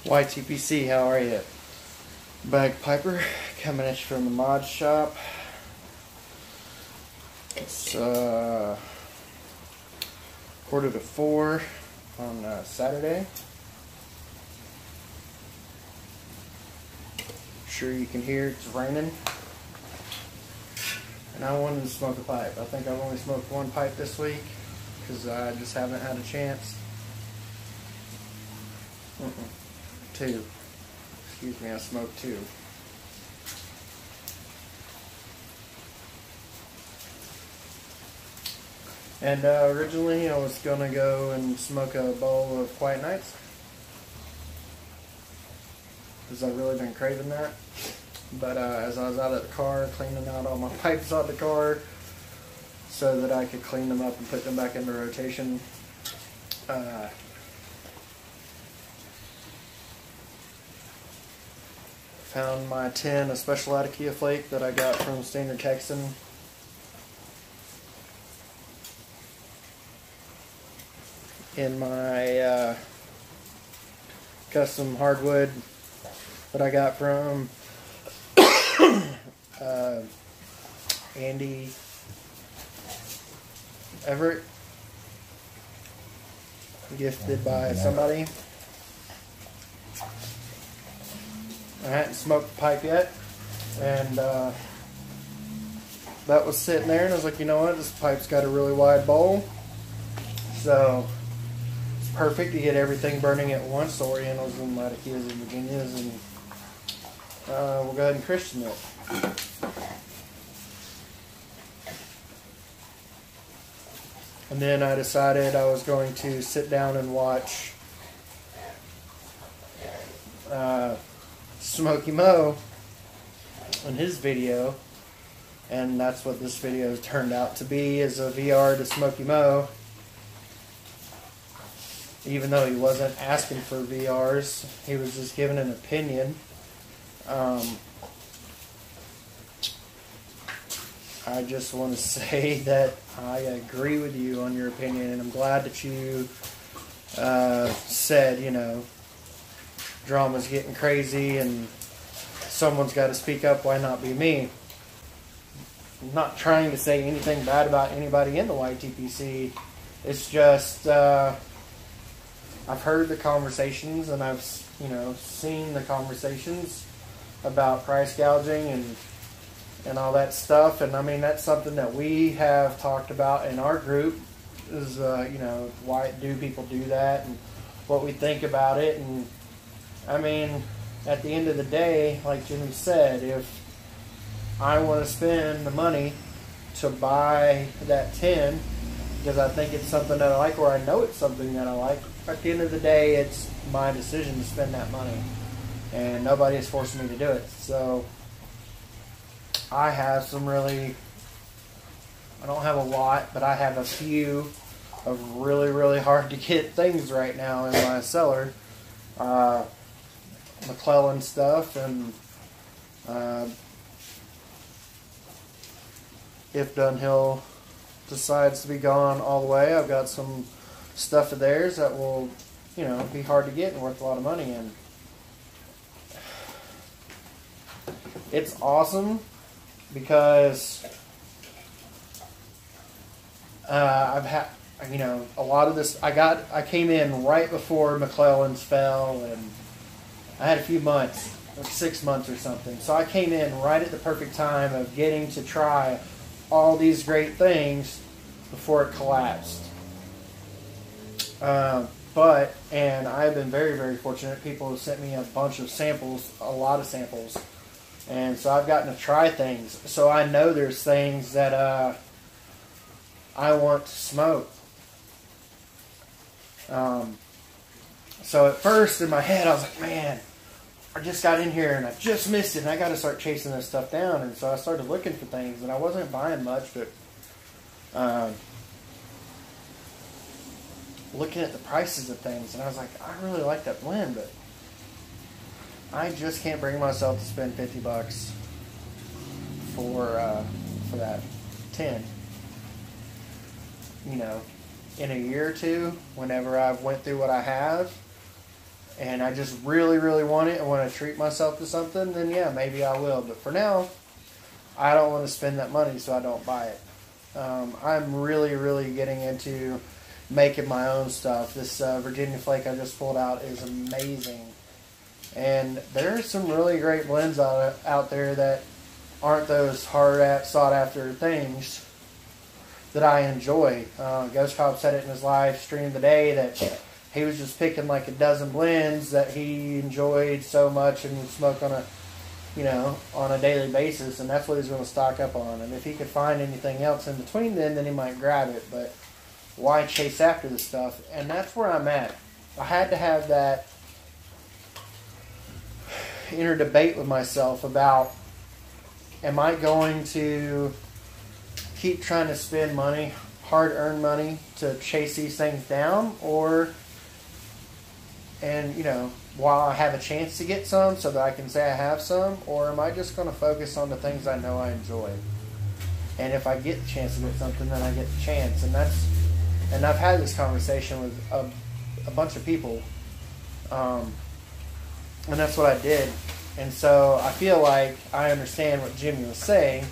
YTPC, how are you? Bagpiper coming at you from the mod shop. It's 3:45 on Saturday. Sure you can hear it's raining. And I wanted to smoke a pipe. I think I've only smoked one pipe this week because I just haven't had a chance. Two. Excuse me, I smoked two. And originally I was going to go and smoke a bowl of Quiet Nights, because I've really been craving that. But as I was out of the car cleaning out all my pipes out of the car so that I could clean them up and put them back into rotation, found my tin of Special Attica Flake that I got from Standard Texan. In my custom hardwood that I got from Andy Everett, gifted by somebody. I hadn't smoked the pipe yet, and that was sitting there, and I was like, you know what, this pipe's got a really wide bowl, so it's perfect to get everything burning at once, the Orientals and Laticas and Virginias, and we'll go ahead and Christian it. And then I decided I was going to sit down and watch Smokey Mo and his video, and that's what this video turned out to be, is a VR to Smokey Mo. Even though he wasn't asking for VRs, he was just giving an opinion. I just want to say that I agree with you on your opinion, and I'm glad that you said, you know, drama's getting crazy and someone's got to speak up, why not be me? I'm not trying to say anything bad about anybody in the YTPC. It's just I've heard the conversations, and I've, you know, seen the conversations about price gouging and all that stuff. And I mean, that's something that we have talked about in our group, is you know, why do people do that and what we think about it. And I mean, at the end of the day, like Jimmy said, if I want to spend the money to buy that tin because I think it's something that I like, or I know it's something that I like, at the end of the day, it's my decision to spend that money, and nobody is forcing me to do it. So I have some really, I don't have a lot, but I have a few of really hard to get things right now in my cellar. McClellan stuff, and if Dunhill decides to be gone all the way, I've got some stuff of theirs that will, you know, be hard to get and worth a lot of money. And it's awesome because I've had, you know, a lot of this. I came in right before McClellan's fell, and I had a few months, like 6 months or something. So I came in right at the perfect time of getting to try all these great things before it collapsed. And I've been very fortunate. People have sent me a bunch of samples, a lot of samples. And so I've gotten to try things. So I know there's things that I want to smoke. So at first in my head I was like, man, I just got in here and I just missed it, and I got to start chasing this stuff down. And so I started looking for things, and I wasn't buying much, but looking at the prices of things, and I was like, I really like that blend, but I just can't bring myself to spend $50 for that tin. You know, in a year or two, whenever I've went through what I have, and I just really, really want it and want to treat myself to something, then yeah, maybe I will. But for now, I don't want to spend that money, so I don't buy it. I'm really, really getting into making my own stuff. This Virginia Flake I just pulled out is amazing. And there's some really great blends out there that aren't those hard, sought-after things that I enjoy. Ghost Cop said it in his live stream today that he was just picking like a dozen blends that he enjoyed so much and would smoke on a daily basis, and that's what he's going to stock up on. And if he could find anything else in between then he might grab it. But why chase after the stuff? And that's where I'm at. I had to have that inner debate with myself about, am I going to keep trying to spend money, hard-earned money, to chase these things down, while I have a chance to get some so that I can say I have some, or am I just going to focus on the things I know I enjoy? And if I get the chance to get something, then I get the chance. And I've had this conversation with a bunch of people, and that's what I did. And so I feel like I understand what Jimmy was saying,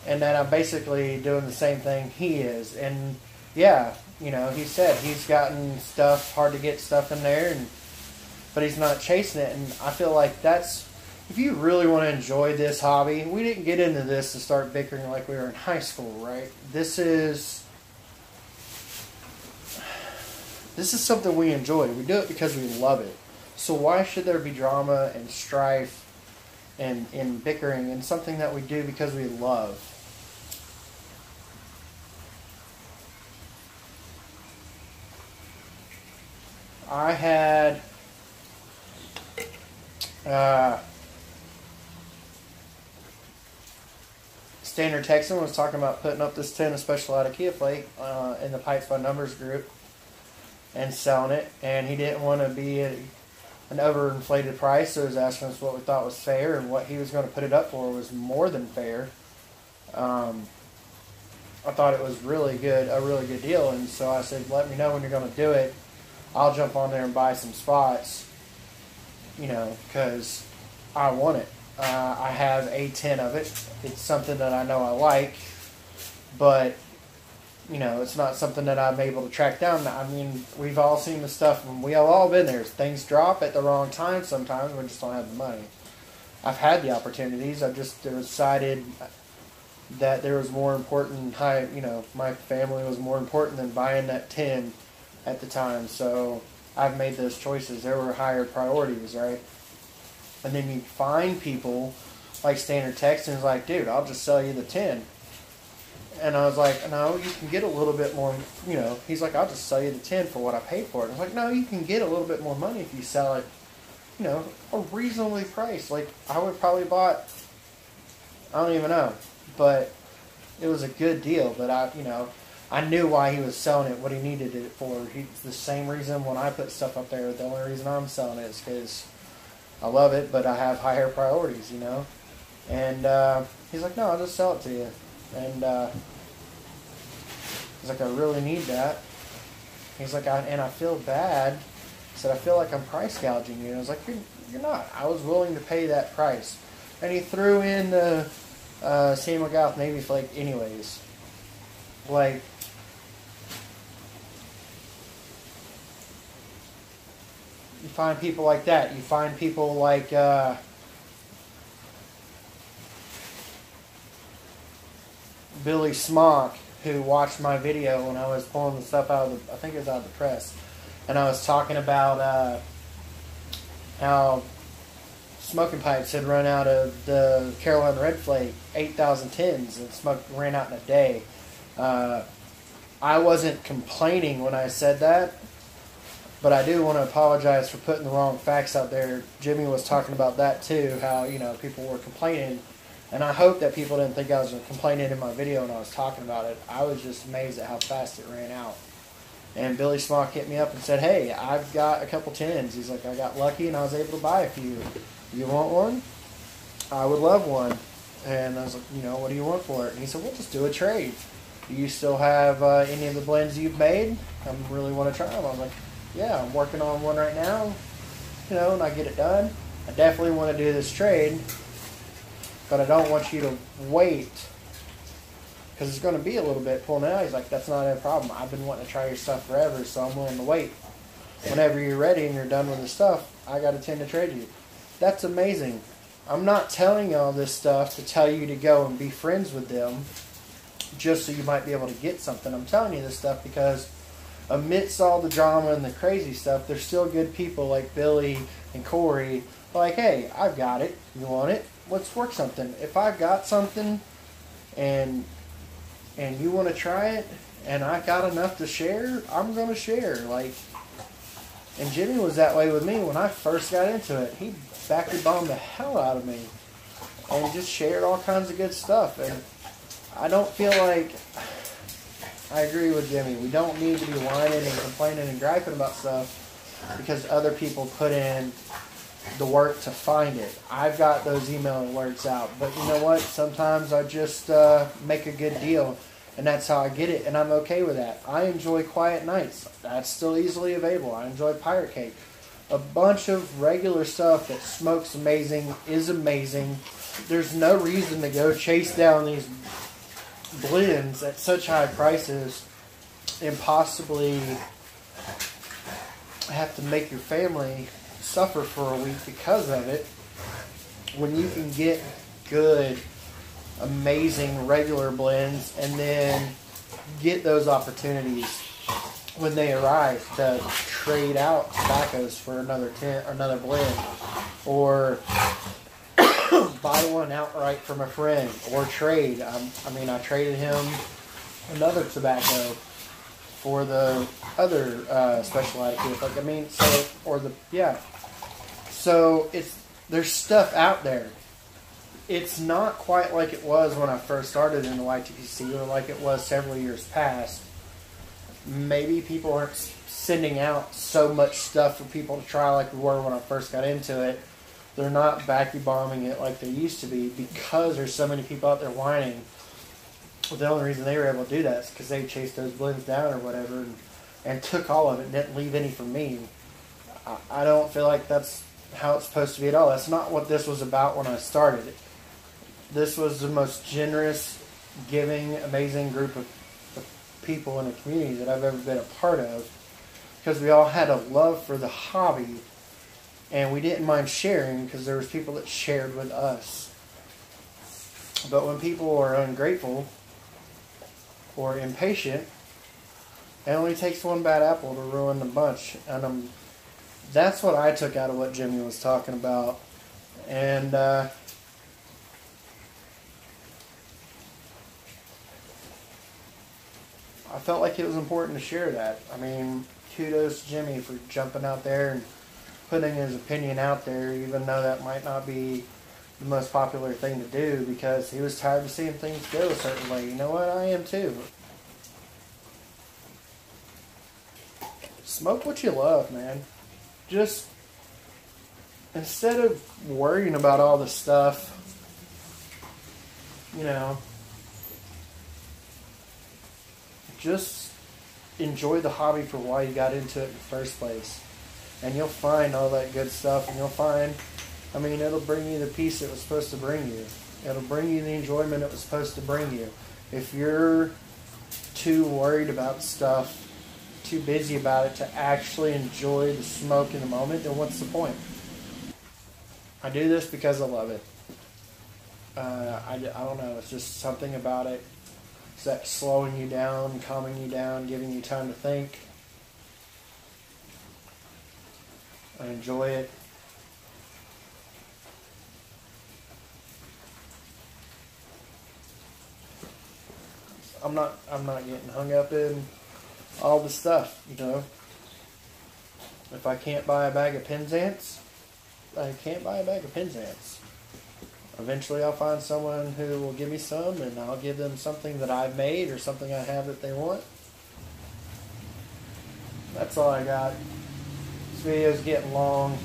and that I'm basically doing the same thing he is. And yeah, he said he's gotten stuff, hard to get stuff in there, but he's not chasing it. And I feel like that's, if you really want to enjoy this hobby, we didn't get into this to start bickering like we were in high school, right? This is something we enjoy. We do it because we love it. So why should there be drama and strife and bickering in something that we do because we love? I had Standard Texan was talking about putting up this tin of Special Kia Flake in the Pipes by Numbers group and selling it, and he didn't want to be an overinflated price, so he was asking us what we thought was fair, and what he was going to put it up for was more than fair. I thought it was a really good deal, and so I said, let me know when you're going to do it. I'll jump on there and buy some spots, because I want it. I have a tin of it. It's something that I know I like, but it's not something that I'm able to track down. I mean, we've all seen the stuff, and we have all been there. Things drop at the wrong time sometimes. We just don't have the money. I've had the opportunities. I just decided that there was more important, my family was more important than buying that tin at the time. So I've made those choices. There were higher priorities, right? And then you find people like Standard Texans like, dude, I'll just sell you the tin. And I was like, no, you can get a little bit more, He's like, I'll just sell you the tin for what I paid for it. I was like, no, you can get a little bit more money if you sell it, a reasonably priced. Like, I would probably bought, I don't even know, but it was a good deal. But I knew why he was selling it, what he needed it for. It's the same reason when I put stuff up there, the only reason I'm selling it is because I love it, but I have higher priorities, And he's like, no, I'll just sell it to you. And he's like, I really need that. He's like, I feel bad. He said, I feel like I'm price gouging you. And I was like, you're not. I was willing to pay that price. And he threw in the Samuel Goth Navy Flake anyways. Like, you find people like that. You find people like Billy Smock, who watched my video when I was pulling the stuff out of I think it was out of the press, and I was talking about how Smoking Pipes had run out of the Carolina Red Flake 8,000 tins, and ran out in a day. I wasn't complaining when I said that, but I do want to apologize for putting the wrong facts out there. Jimmy was talking about that too, how people were complaining. And I hope that people didn't think I was complaining in my video when I was talking about it. I was just amazed at how fast it ran out. And Billy Smock hit me up and said, hey, I've got a couple tins. He's like, I got lucky and I was able to buy a few. You want one? I would love one. And I was like, what do you want for it? And he said, we'll just do a trade. Do you still have any of the blends you've made? I really want to try them. I was like, yeah, I'm working on one right now, and I get it done. I definitely want to do this trade, but I don't want you to wait because it's going to be a little bit pulling out. He's like, that's not a problem. I've been wanting to try your stuff forever, so I'm willing to wait. Whenever you're ready and you're done with the stuff, I got to tend to trade you. That's amazing. I'm not telling you all this stuff to tell you to go and be friends with them just so you might be able to get something. I'm telling you this stuff because amidst all the drama and the crazy stuff, there's still good people like Billy and Corey. Like, hey, I've got it. You want it? Let's work something. If I've got something and you want to try it and I got enough to share, I'm going to share. Like, and Jimmy was that way with me when I first got into it. He backed bombed the hell out of me and just shared all kinds of good stuff. And I don't feel like, I agree with Jimmy, we don't need to be whining and complaining and griping about stuff because other people put in the work to find it. I've got those email alerts out, but you know what? Sometimes I just make a good deal, and that's how I get it, and I'm okay with that. I enjoy Quiet Nights. That's still easily available. I enjoy Pirate Cake. A bunch of regular stuff that smokes amazing, is amazing. There's no reason to go chase down these blends at such high prices and possibly have to make your family suffer for a week because of it, when you can get good, amazing regular blends and then get those opportunities when they arise to trade out tobaccos for another blend, or buy one outright from a friend, or trade. I traded him another tobacco for the other special additive. So there's stuff out there. It's not quite like it was when I first started in the YTPC or like it was several years past. Maybe people aren't sending out so much stuff for people to try like we were when I first got into it. They're not vacuum bombing it like they used to be because there's so many people out there whining. Well, the only reason they were able to do that is because they chased those blends down or whatever and took all of it and didn't leave any for me. I don't feel like that's how it's supposed to be at all. That's not what this was about when I started. This was the most generous, giving, amazing group of people in a community that I've ever been a part of, because we all had a love for the hobby and we didn't mind sharing because there was people that shared with us. But when people are ungrateful or impatient, it only takes one bad apple to ruin the bunch. And that's what I took out of what Jimmy was talking about. And I felt like it was important to share that. I mean, kudos to Jimmy for jumping out there and putting his opinion out there, even though that might not be the most popular thing to do, because he was tired of seeing things go a certain way. You know what? I am too. Smoke what you love, man. Just, instead of worrying about all the stuff, just enjoy the hobby for why you got into it in the first place. And you'll find all that good stuff, and you'll find, it'll bring you the peace it was supposed to bring you. It'll bring you the enjoyment it was supposed to bring you. If you're too worried about stuff, too busy about it to actually enjoy the smoke in the moment, then what's the point? I do this because I love it. I don't know, it's just something about it. It's that slowing you down, calming you down, giving you time to think. I enjoy it. I'm not getting hung up in all the stuff, If I can't buy a bag of Penzance, I can't buy a bag of Penzance. Eventually I'll find someone who will give me some, and I'll give them something that I've made or something I have that they want. That's all I got. This video's getting long.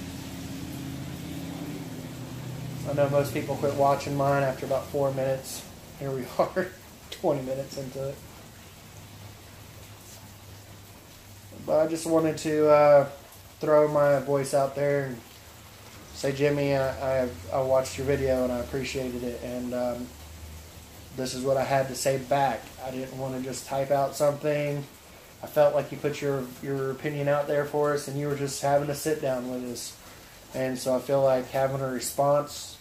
I know most people quit watching mine after about 4 minutes. Here we are, 20 minutes into it. But I just wanted to throw my voice out there and say, Jimmy, I watched your video and I appreciated it, and this is what I had to say back. I didn't want to just type out something. I felt like you put your opinion out there for us, and you were just having to sit down with us. And so I feel like having a response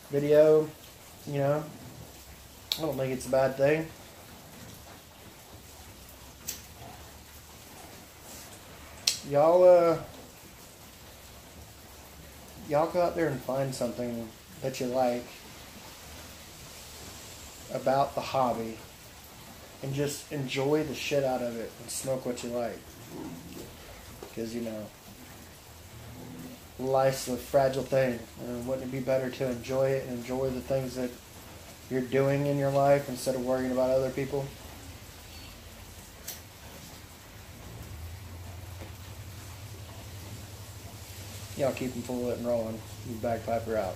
video, you know, I don't think it's a bad thing. Y'all go out there and find something that you like about the hobby and just enjoy the shit out of it and smoke what you like. Because, you know, life's a fragile thing, and wouldn't it be better to enjoy it and enjoy the things that you're doing in your life instead of worrying about other people? Y'all keep them full and rolling. You bagpiper out.